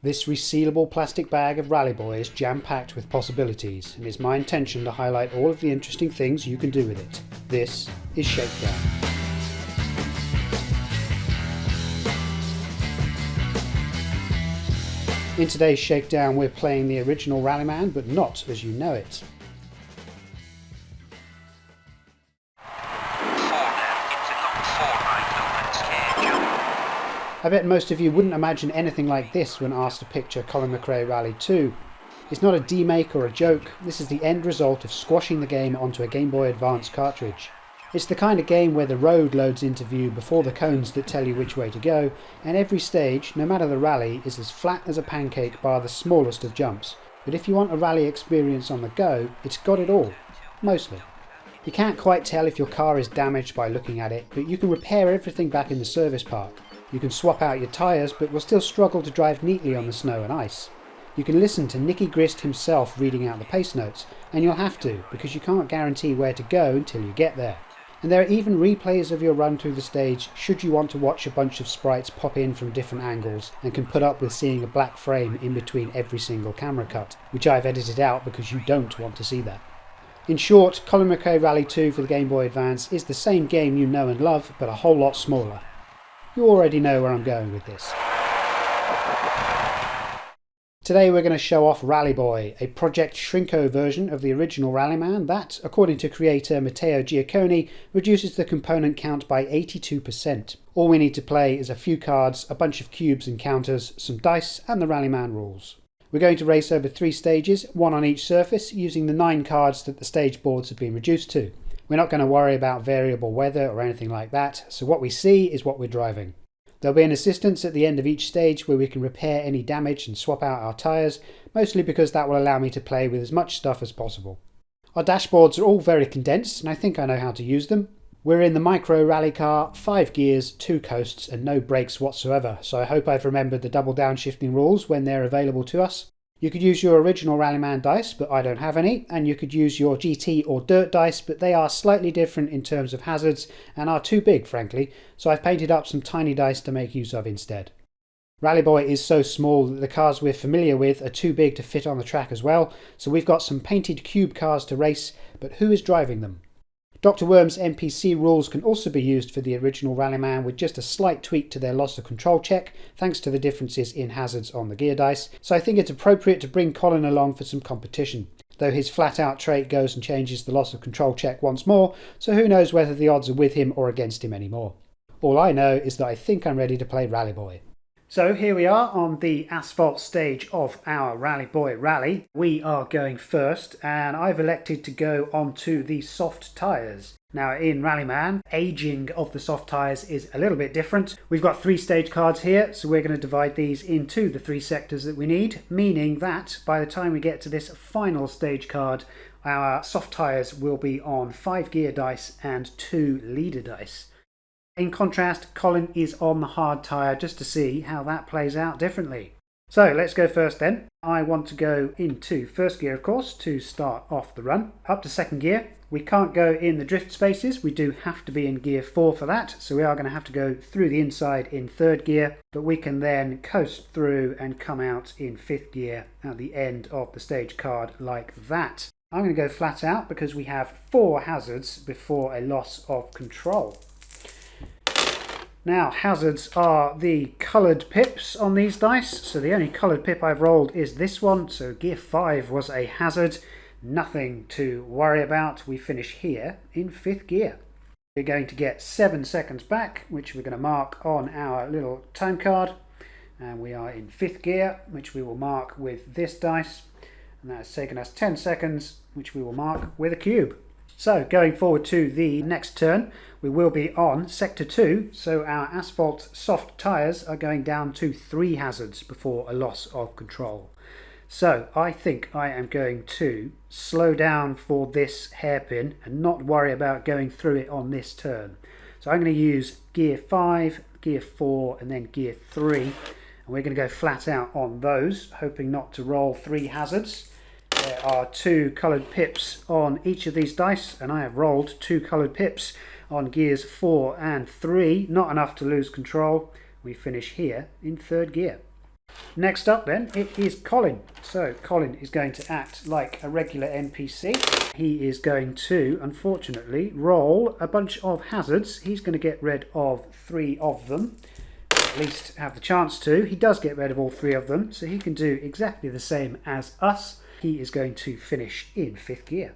This resealable plastic bag of Rallyboy is jam-packed with possibilities, and it's my intention to highlight all of the interesting things you can do with it. This is Shakedown. In today's Shakedown we're playing the original Rallyman, but not as you know it. I bet most of you wouldn't imagine anything like this when asked to picture Colin McRae Rally 2. It's not a demake or a joke, this is the end result of squashing the game onto a Game Boy Advance cartridge. It's the kind of game where the road loads into view before the cones that tell you which way to go, and every stage, no matter the rally, is as flat as a pancake bar the smallest of jumps. But if you want a rally experience on the go, it's got it all. Mostly. You can't quite tell if your car is damaged by looking at it, but you can repair everything back in the service park. You can swap out your tyres, but will still struggle to drive neatly on the snow and ice. You can listen to Nicky Grist himself reading out the pace notes, and you'll have to, because you can't guarantee where to go until you get there. And there are even replays of your run through the stage should you want to watch a bunch of sprites pop in from different angles and can put up with seeing a black frame in between every single camera cut, which I've edited out because you don't want to see that. In short, Colin McRae Rally 2 for the Game Boy Advance is the same game you know and love, but a whole lot smaller. You already know where I'm going with this. Today we're going to show off Rallyboy, a Project Shrinko version of the original Rallyman that, according to creator Matteo Giacconi, reduces the component count by 82%. All we need to play is a few cards, a bunch of cubes and counters, some dice and the Rallyman rules. We're going to race over 3 stages, one on each surface, using the 9 cards that the stage boards have been reduced to. We're not going to worry about variable weather or anything like that, so what we see is what we're driving. There'll be an assistance at the end of each stage where we can repair any damage and swap out our tyres, mostly because that will allow me to play with as much stuff as possible. Our dashboards are all very condensed and I think I know how to use them. We're in the micro rally car, 5 gears, 2 coasts and no brakes whatsoever, so I hope I've remembered the double downshifting rules when they're available to us. You could use your original Rallyman dice, but I don't have any, and you could use your GT or Dirt dice, but they are slightly different in terms of hazards and are too big, frankly, so I've painted up some tiny dice to make use of instead. Rallyboy is so small that the cars we're familiar with are too big to fit on the track as well, so we've got some painted cube cars to race, but who is driving them? Dr. Worm's NPC rules can also be used for the original Rallyman with just a slight tweak to their loss of control check, thanks to the differences in hazards on the gear dice, so I think it's appropriate to bring Colin along for some competition, though his flat-out trait goes and changes the loss of control check once more, so who knows whether the odds are with him or against him anymore. All I know is that I think I'm ready to play Rallyboy. So here we are on the asphalt stage of our Rallyboy rally. We are going first and I've elected to go onto the soft tyres. Now in Rallyman, aging of the soft tyres is a little bit different. We've got 3 stage cards here, so we're going to divide these into the 3 sectors that we need, meaning that by the time we get to this final stage card, our soft tyres will be on 5 gear dice and 2 leader dice. In contrast, Colin is on the hard tyre just to see how that plays out differently. So let's go first then. I want to go into first gear, of course, to start off the run. Up to second gear. We can't go in the drift spaces. We do have to be in gear 4 for that. So we are going to have to go through the inside in third gear. But we can then coast through and come out in 5th gear at the end of the stage card like that. I'm going to go flat out because we have 4 hazards before a loss of control. Now, hazards are the coloured pips on these dice, so the only coloured pip I've rolled is this one, so gear 5 was a hazard, nothing to worry about. We finish here in 5th gear. We're going to get 7 seconds back, which we're going to mark on our little time card, and we are in 5th gear, which we will mark with this dice, and that has taken us 10 seconds, which we will mark with a cube. So going forward to the next turn, we will be on sector 2, so our asphalt soft tyres are going down to 3 hazards before a loss of control. So I think I am going to slow down for this hairpin and not worry about going through it on this turn. So I'm going to use gear 5, gear 4 and then gear 3, and we're going to go flat out on those, hoping not to roll 3 hazards. There are 2 coloured pips on each of these dice, and I have rolled 2 coloured pips on gears 4 and 3, not enough to lose control. We finish here in 3rd gear. Next up then, it is Colin. So Colin is going to act like a regular NPC. He is going to, unfortunately, roll a bunch of hazards. He's going to get rid of 3 of them. At least have the chance to. He does get rid of all 3 of them, so he can do exactly the same as us. He is going to finish in 5th gear.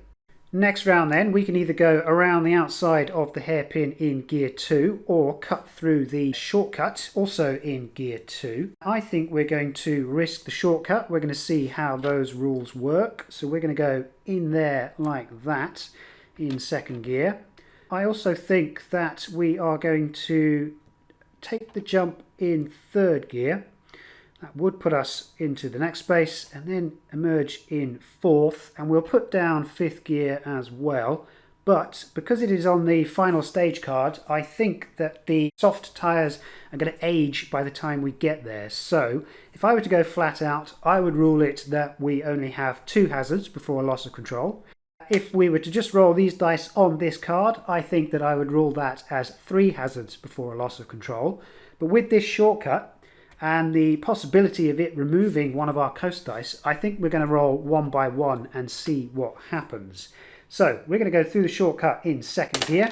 Next round then, we can either go around the outside of the hairpin in gear 2 or cut through the shortcut, also in gear 2. I think we're going to risk the shortcut. We're going to see how those rules work. So we're going to go in there like that in 2nd gear. I also think that we are going to take the jump in 3rd gear. That would put us into the next space and then emerge in 4th, and we'll put down 5th gear as well. But because it is on the final stage card, I think that the soft tyres are going to age by the time we get there. So if I were to go flat out, I would rule it that we only have 2 hazards before a loss of control. If we were to just roll these dice on this card, I think that I would rule that as 3 hazards before a loss of control. But with this shortcut, and the possibility of it removing one of our coast dice, I think we're going to roll 1 by 1 and see what happens. So we're going to go through the shortcut in 2nd gear,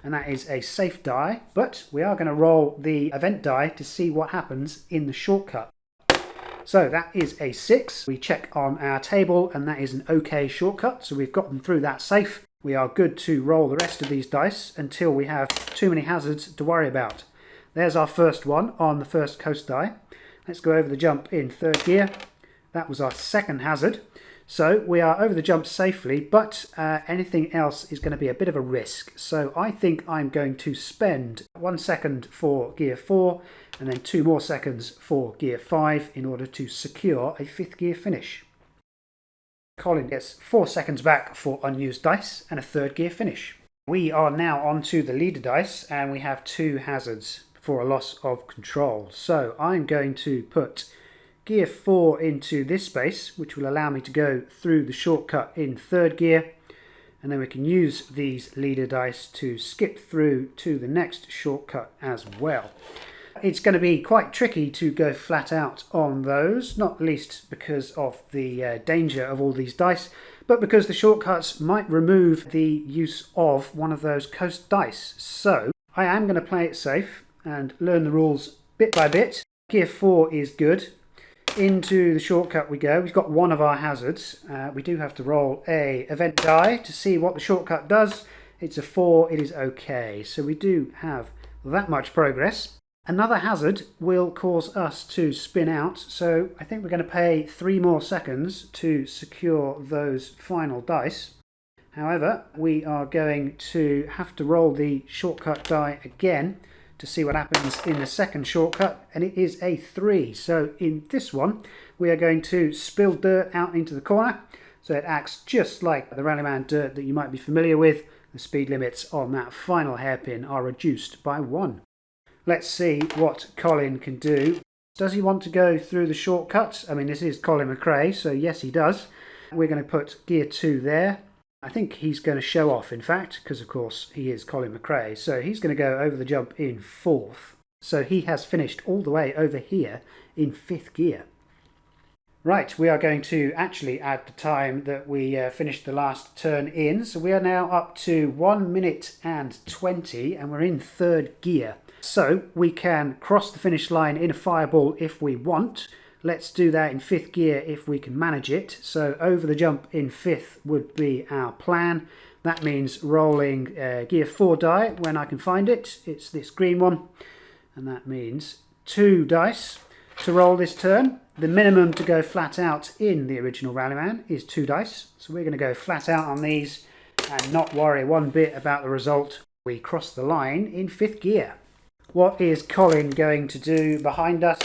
and that is a safe die, but we are going to roll the event die to see what happens in the shortcut. So that is a 6. We check on our table, and that is an OK shortcut, so we've gotten through that safe. We are good to roll the rest of these dice until we have too many hazards to worry about. There's our first one on the first coast die. Let's go over the jump in 3rd gear. That was our 2nd hazard. So we are over the jump safely, but anything else is going to be a bit of a risk. So I think I'm going to spend 1 second for gear 4 and then 2 more seconds for gear 5 in order to secure a 5th gear finish. Colin gets 4 seconds back for unused dice and a 3rd gear finish. We are now onto the leader dice, and we have 2 hazards for a loss of control. So I'm going to put gear 4 into this space, which will allow me to go through the shortcut in 3rd gear, and then we can use these leader dice to skip through to the next shortcut as well. It's going to be quite tricky to go flat out on those, not least because of the danger of all these dice, but because the shortcuts might remove the use of one of those coast dice. So I am going to play it safe and learn the rules bit by bit. Gear 4 is good. Into the shortcut we go. We've got one of our hazards. We do have to roll a event die to see what the shortcut does. It's a 4, it is okay. So we do have that much progress. Another hazard will cause us to spin out, so I think we're going to pay 3 more seconds to secure those final dice. However, we are going to have to roll the shortcut die again to see what happens in the 2nd shortcut, and it is a 3. So in this one we are going to spill dirt out into the corner, so it acts just like the Rallyman dirt that you might be familiar with. The speed limits on that final hairpin are reduced by 1. Let's see what Colin can do. Does he want to go through the shortcut? I mean, this is Colin McRae, so yes he does. We're going to put gear 2 there. I think he's going to show off, in fact, because of course he is Colin McRae. So he's going to go over the jump in 4th. So he has finished all the way over here in 5th gear. Right, we are going to actually add the time that we finished the last turn in. So we are now up to 1 minute and 20, and we're in 3rd gear. So we can cross the finish line in a fireball if we want. Let's do that in 5th gear if we can manage it. So over the jump in 5th would be our plan. That means rolling gear 4 die when I can find it. It's this green one. And that means 2 dice to roll this turn. The minimum to go flat out in the original Rallyman is 2 dice. So we're going to go flat out on these and not worry one bit about the result. We cross the line in 5th gear. What is Colin going to do behind us?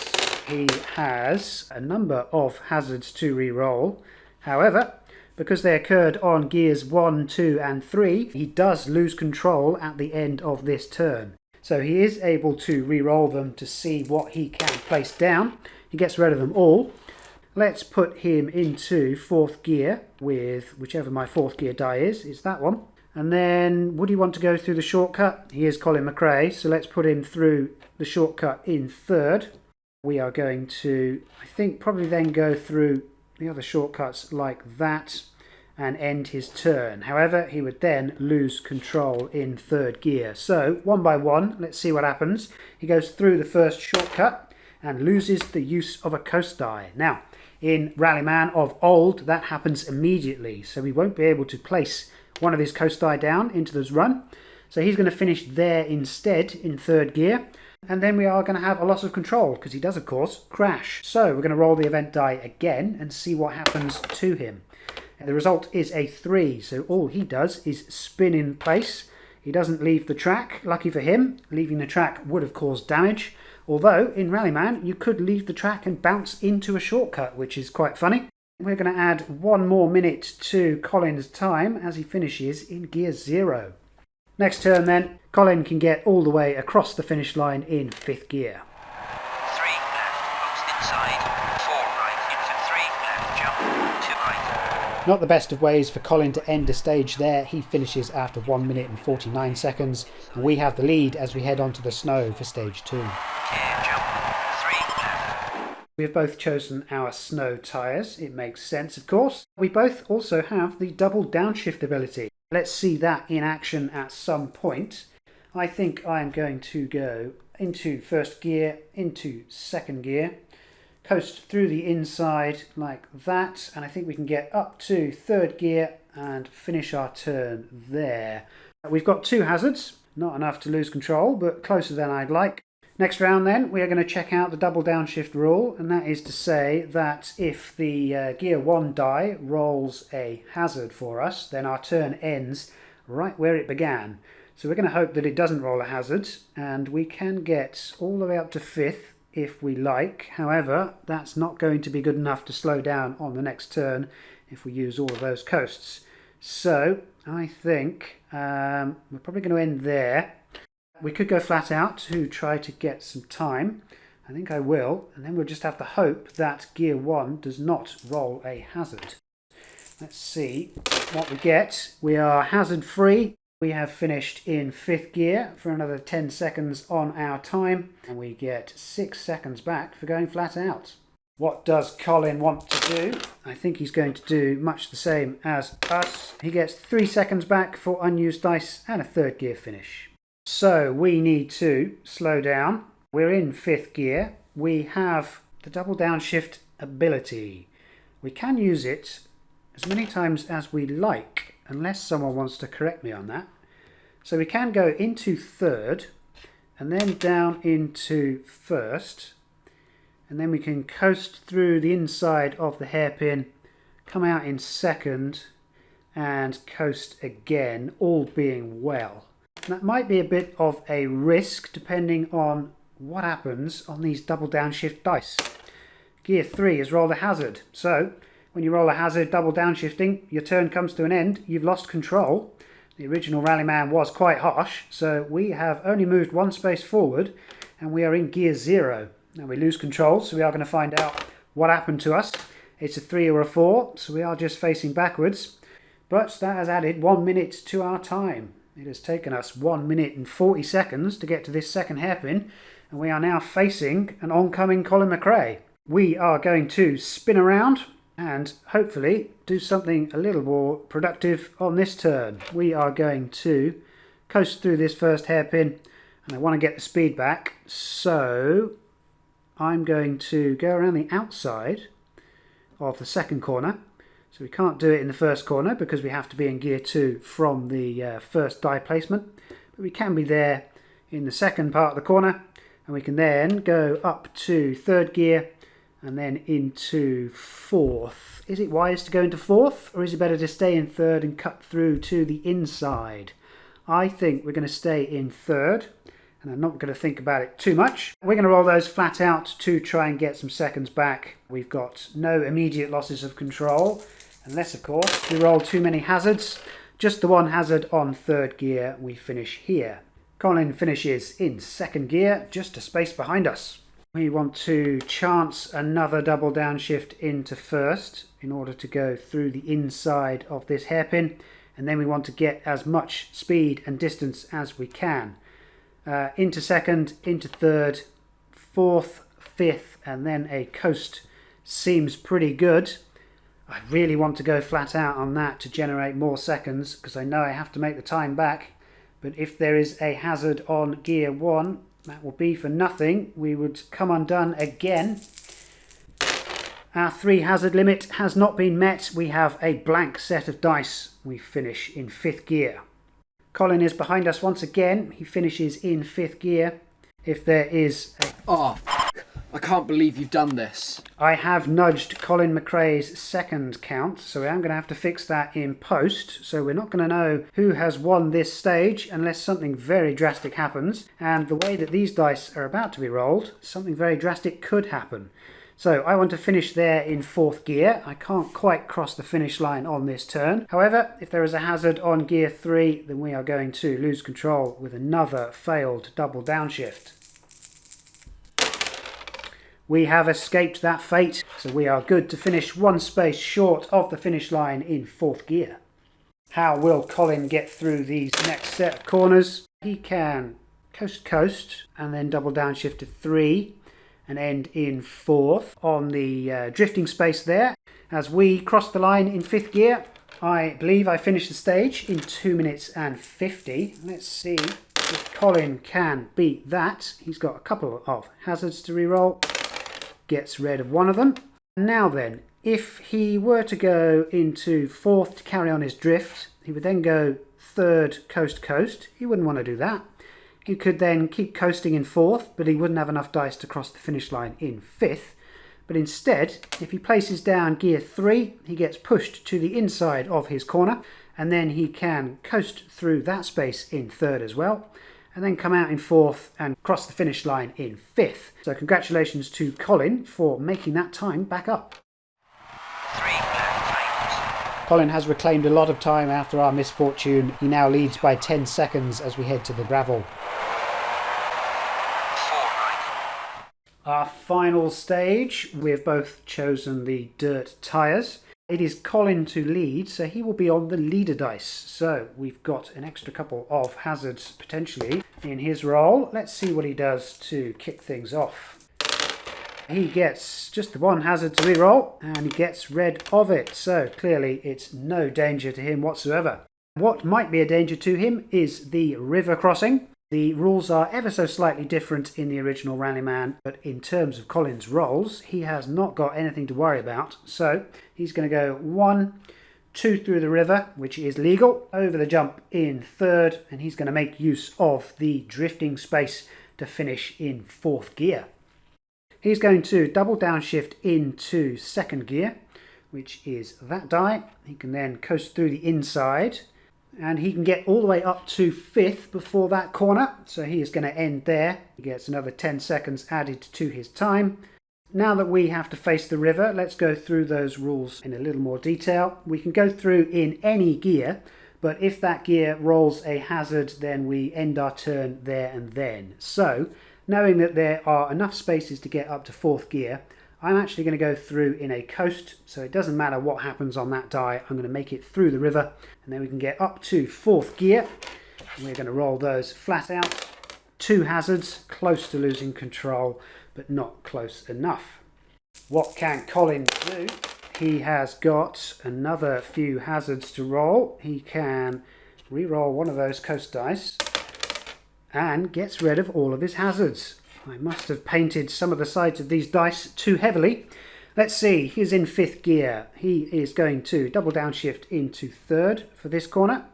He has a number of hazards to re-roll. However, because they occurred on gears 1, 2 and 3, he does lose control at the end of this turn. So he is able to re-roll them to see what he can place down. He gets rid of them all. Let's put him into 4th gear with whichever my 4th gear die is. It's that one. And then, would he want to go through the shortcut? He is Colin McRae, so let's put him through the shortcut in 3rd. We are going to, I think, probably then go through the other shortcuts like that and end his turn. However, he would then lose control in third gear. So, one by one, let's see what happens. He goes through the first shortcut and loses the use of a coast die. Now, in Rallyman of old, that happens immediately, so we won't be able to place one of his coast die down into this run. So he's going to finish there instead in third gear. And then we are going to have a loss of control, because he does, of course, crash. So we're going to roll the event die again and see what happens to him. And the result is a 3, so all he does is spin in place. He doesn't leave the track. Lucky for him, leaving the track would have caused damage. Although, in Rallyman, you could leave the track and bounce into a shortcut, which is quite funny. We're going to add 1 more minute to Colin's time as he finishes in gear 0. Next turn then, Colin can get all the way across the finish line in 5th gear. 3 left, post inside, 4 right, in for 3 left, jump, 2 right. Not the best of ways for Colin to end a stage there. He finishes after 1 minute and 49 seconds, and we have the lead as we head onto the snow for stage 2. Jump, 3 left. We have both chosen our snow tyres. It makes sense, of course. We both also have the double downshift ability. Let's see that in action at some point. I think I'm going to go into first gear, into second gear, coast through the inside like that, and I think we can get up to third gear and finish our turn there. We've got 2 hazards, not enough to lose control, but closer than I'd like. Next round then, we are going to check out the double downshift rule, and that is to say that if the gear 1 die rolls a hazard for us, then our turn ends right where it began. So we're going to hope that it doesn't roll a hazard, and we can get all the way up to 5th if we like. However, that's not going to be good enough to slow down on the next turn if we use all of those coasts. So I think we're probably going to end there. We could go flat out to try to get some time. I think I will, and then we'll just have to hope that gear 1 does not roll a hazard. Let's see what we get. We are hazard free. We have finished in 5th gear for another 10 seconds on our time, and we get 6 seconds back for going flat out. What does Colin want to do? I think he's going to do much the same as us. He gets 3 seconds back for unused dice and a 3rd gear finish. So we need to slow down. We're in 5th gear. We have the double downshift ability. We can use it as many times as we like, unless someone wants to correct me on that. So we can go into 3rd and then down into 1st, and then we can coast through the inside of the hairpin, come out in 2nd and coast again, all being well. That might be a bit of a risk depending on what happens on these double downshift dice. Gear 3 has rolled a hazard, so when you roll a hazard double downshifting, your turn comes to an end, you've lost control. The original Rallyman was quite harsh, so we have only moved 1 space forward and we are in gear 0. Now we lose control, so we are going to find out what happened to us. It's a 3 or a 4, so we are just facing backwards, but that has added 1 minute to our time. It has taken us 1 minute and 40 seconds to get to this second hairpin, and we are now facing an oncoming Colin McRae. We are going to spin around and hopefully do something a little more productive on this turn. We are going to coast through this first hairpin, and I want to get the speed back, so I'm going to go around the outside of the second corner. So we can't do it in the first corner because we have to be in gear 2 from the first die placement. But we can be there in the second part of the corner, and we can then go up to 3rd gear and then into 4th. Is it wise to go into 4th, or is it better to stay in 3rd and cut through to the inside? I think we're going to stay in 3rd, and I'm not going to think about it too much. We're going to roll those flat out to try and get some seconds back. We've got no immediate losses of control, unless of course we roll too many hazards. Just the 1 hazard on 3rd gear, we finish here. Colin finishes in 2nd gear, just a space behind us. We want to chance another double downshift into 1st in order to go through the inside of this hairpin, and then we want to get as much speed and distance as we can. Into 2nd, into 3rd, 4th, fifth, and then a coast seems pretty good. I really want to go flat out on that to generate more seconds because I know I have to make the time back. But if there is a hazard on gear 1, that will be for nothing. We would come undone again. Our 3 hazard limit has not been met. We have a blank set of dice. We finish in 5th gear. Colin is behind us once again. He finishes in 5th gear. If there is a... Oh, I can't believe you've done this. I have nudged Colin McRae's second count, so I'm going to have to fix that in post. So we're not going to know who has won this stage unless something very drastic happens. And the way that these dice are about to be rolled, something very drastic could happen. So I want to finish there in 4th gear. I can't quite cross the finish line on this turn. However, if there is a hazard on gear 3, then we are going to lose control with another failed double downshift. We have escaped that fate, so we are good to finish 1 space short of the finish line in 4th gear. How will Colin get through these next set of corners? He can coast and then double downshift to 3. And end in 4th on the drifting space there. As we cross the line in 5th gear, I believe I finished the stage in 2 minutes and 50. Let's see if Colin can beat that. He's got a couple of hazards to reroll. Gets rid of one of them. Now then, if he were to go into 4th to carry on his drift, he would then go 3rd coast. He wouldn't want to do that. He could then keep coasting in 4th, but he wouldn't have enough dice to cross the finish line in 5th. But instead, if he places down gear 3, he gets pushed to the inside of his corner, and then he can coast through that space in 3rd as well, and then come out in 4th and cross the finish line in 5th. So congratulations to Colin for making that time back up. 3 lap times. Colin has reclaimed a lot of time after our misfortune. He now leads by 10 seconds as we head to the gravel. 4 right. Our final stage, we've both chosen the dirt tyres. It is Colin to lead, so he will be on the leader dice. So we've got an extra couple of hazards potentially in his roll. Let's see what he does to kick things off. He gets just the 1 hazard to reroll and he gets rid of it. So clearly it's no danger to him whatsoever. What might be a danger to him is the river crossing. The rules are ever so slightly different in the original Rallyman, but in terms of Colin's rolls, he has not got anything to worry about. So he's going to go 1, 2 through the river, which is legal, over the jump in 3rd, and he's going to make use of the drifting space to finish in 4th gear. He's going to double downshift into 2nd gear, which is that die. He can then coast through the inside, and he can get all the way up to 5th before that corner, so he is going to end there. He gets another 10 seconds added to his time. Now that we have to face the river, let's go through those rules in a little more detail. We can go through in any gear, but if that gear rolls a hazard, then we end our turn there and then. So, knowing that there are enough spaces to get up to 4th gear, I'm actually going to go through in a coast, so it doesn't matter what happens on that die. I'm going to make it through the river, and then we can get up to 4th gear. And we're going to roll those flat out. 2 hazards, close to losing control, but not close enough. What can Colin do? He has got another few hazards to roll. He can re-roll one of those coast dice and gets rid of all of his hazards. I must have painted some of the sides of these dice too heavily. Let's see, he's in 5th gear. He is going to double downshift into 3rd for this corner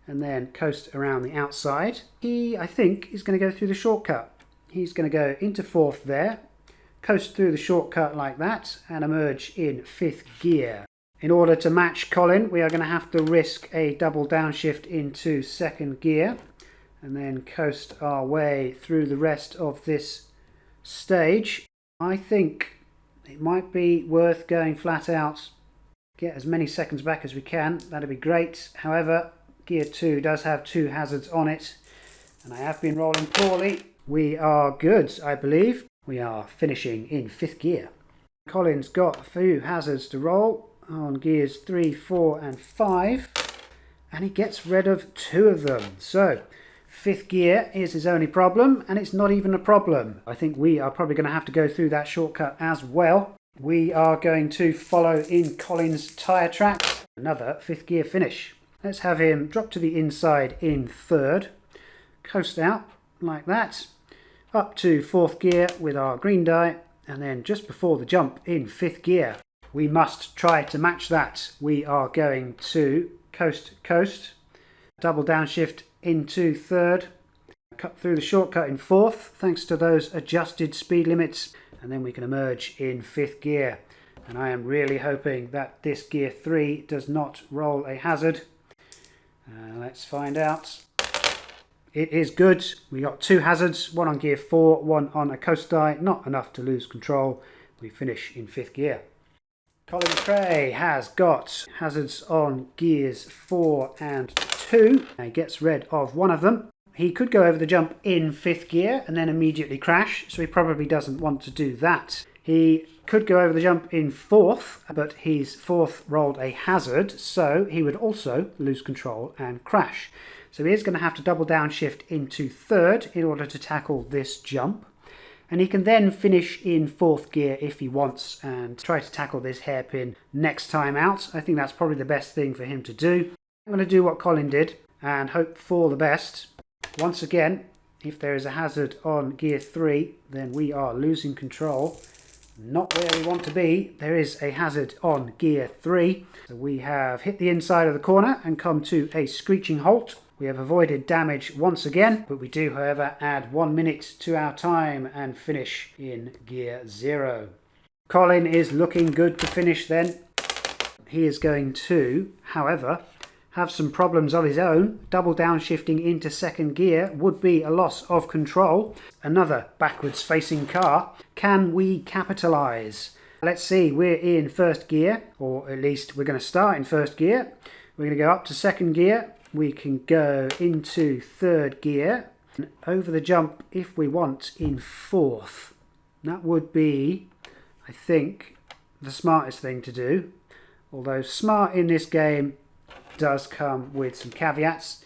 and then coast around the outside. He, I think, is going to go through the shortcut. He's going to go into 4th there, coast through the shortcut like that and emerge in 5th gear. In order to match Colin, we are going to have to risk a double downshift into 2nd gear and then coast our way through the rest of this stage. I think it might be worth going flat out, get as many seconds back as we can. That'd be great. However, gear 2 does have 2 hazards on it, and I have been rolling poorly. We are good, I believe. We are finishing in 5th gear. Colin's got a few hazards to roll on gears 3, 4 and 5, and he gets rid of 2 of them. So Fifth gear is his only problem, and it's not even a problem. I think we are probably going to have to go through that shortcut as well. We are going to follow in Colin's tyre tracks. Another fifth gear finish. Let's have him drop to the inside in third, coast out like that, up to fourth gear with our green die, and then just before the jump in fifth gear. We must try to match that. We are going to coast, double downshift into third, cut through the shortcut in fourth thanks to those adjusted speed limits, and then we can emerge in fifth gear. And I am really hoping that this gear 3 does not roll a hazard. Let's find out. It is good. We got 2 hazards, one on gear 4, one on a coast die, not enough to lose control. We finish in fifth gear. Colin McRae has got hazards on gears 4 and 2. He gets rid of one of them. He could go over the jump in fifth gear and then immediately crash, so he probably doesn't want to do that. He could go over the jump in fourth, but his fourth rolled a hazard, so he would also lose control and crash. So he is going to have to double downshift into third in order to tackle this jump. And he can then finish in fourth gear if he wants and try to tackle this hairpin next time out. I think that's probably the best thing for him to do. I'm going to do what Colin did and hope for the best. Once again, if there is a hazard on gear 3, then we are losing control. Not where we want to be. There is a hazard on gear 3. So we have hit the inside of the corner and come to a screeching halt. We have avoided damage once again, but we do, however, add 1 minute to our time and finish in gear 0. Colin is looking good to finish then. He is going to, however, have some problems of his own. Double downshifting into second gear would be a loss of control. Another backwards facing car. Can we capitalise? Let's see, we're in first gear, or at least we're going to start in first gear. We're going to go up to second gear. We can go into third gear. And over the jump, if we want, in fourth. That would be, I think, the smartest thing to do. Although smart in this game does come with some caveats.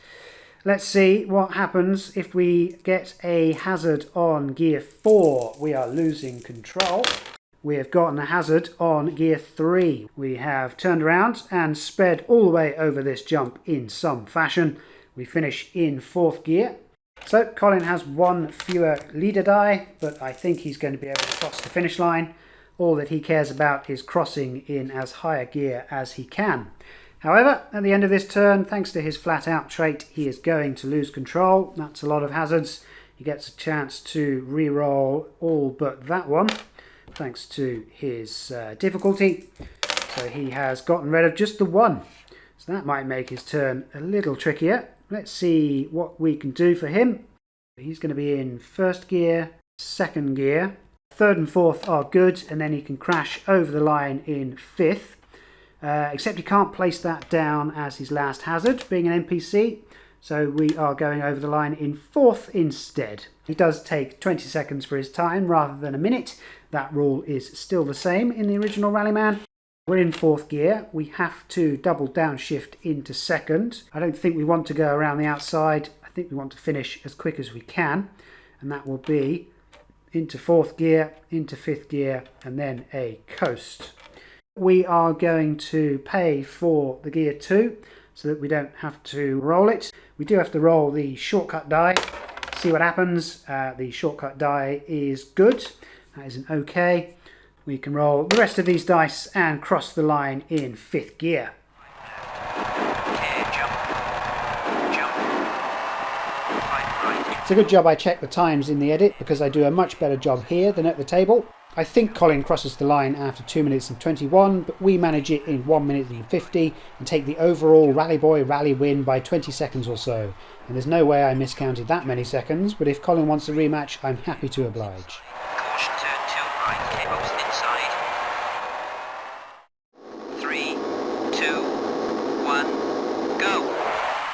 Let's see what happens if we get a hazard on gear 4. We are losing control. We have gotten a hazard on gear 3. We have turned around and sped all the way over this jump in some fashion. We finish in fourth gear. So Colin has 1 fewer leader die, but I think he's going to be able to cross the finish line. All that he cares about is crossing in as high a gear as he can. However, at the end of this turn, thanks to his flat out trait, he is going to lose control. That's a lot of hazards. He gets a chance to re-roll all but that one, thanks to his difficulty. So he has gotten rid of just the 1. So that might make his turn a little trickier. Let's see what we can do for him. He's going to be in first gear, second gear. Third and fourth are good, and then he can crash over the line in fifth. Except he can't place that down as his last hazard, being an NPC. So we are going over the line in fourth instead. He does take 20 seconds for his time rather than a minute. That rule is still the same in the original Rallyman. We're in fourth gear. We have to double downshift into second. I don't think we want to go around the outside. I think we want to finish as quick as we can. And that will be into fourth gear, into fifth gear, and then a coast. We are going to pay for the gear 2 so that we don't have to roll it. We do have to roll the shortcut die, see what happens. The shortcut die is good. That is an OK. We can roll the rest of these dice and cross the line in fifth gear. It's a good job I checked the times in the edit because I do a much better job here than at the table. I think Colin crosses the line after 2 minutes and 21, but we manage it in 1 minute and 50 and take the overall Rallyboy rally win by 20 seconds or so. And there's no way I miscounted that many seconds, but if Colin wants a rematch, I'm happy to oblige. Caution, turn 2 right, cables inside. 3, 2, 1, go!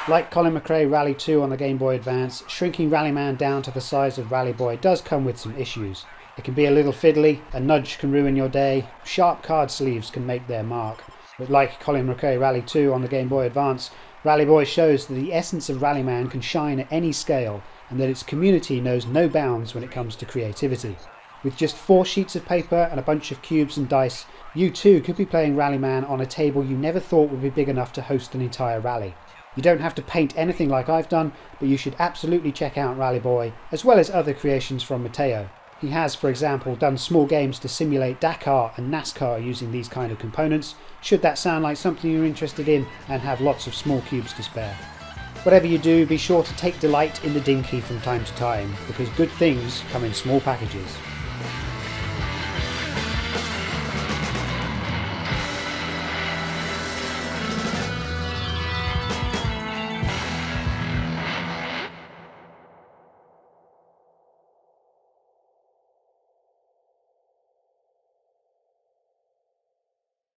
Like Colin McRae Rally 2 on the Game Boy Advance, shrinking Rallyman down to the size of Rallyboy does come with some issues. It can be a little fiddly, a nudge can ruin your day, sharp card sleeves can make their mark. But like Colin McRae Rally 2 on the Game Boy Advance, Rallyboy shows that the essence of Rallyman can shine at any scale, and that its community knows no bounds when it comes to creativity. With just 4 sheets of paper and a bunch of cubes and dice, you too could be playing Rallyman on a table you never thought would be big enough to host an entire rally. You don't have to paint anything like I've done, but you should absolutely check out Rallyboy, as well as other creations from Matteo. He has, for example, done small games to simulate Dakar and NASCAR using these kind of components, should that sound like something you're interested in and have lots of small cubes to spare. Whatever you do, be sure to take delight in the dinky from time to time, because good things come in small packages.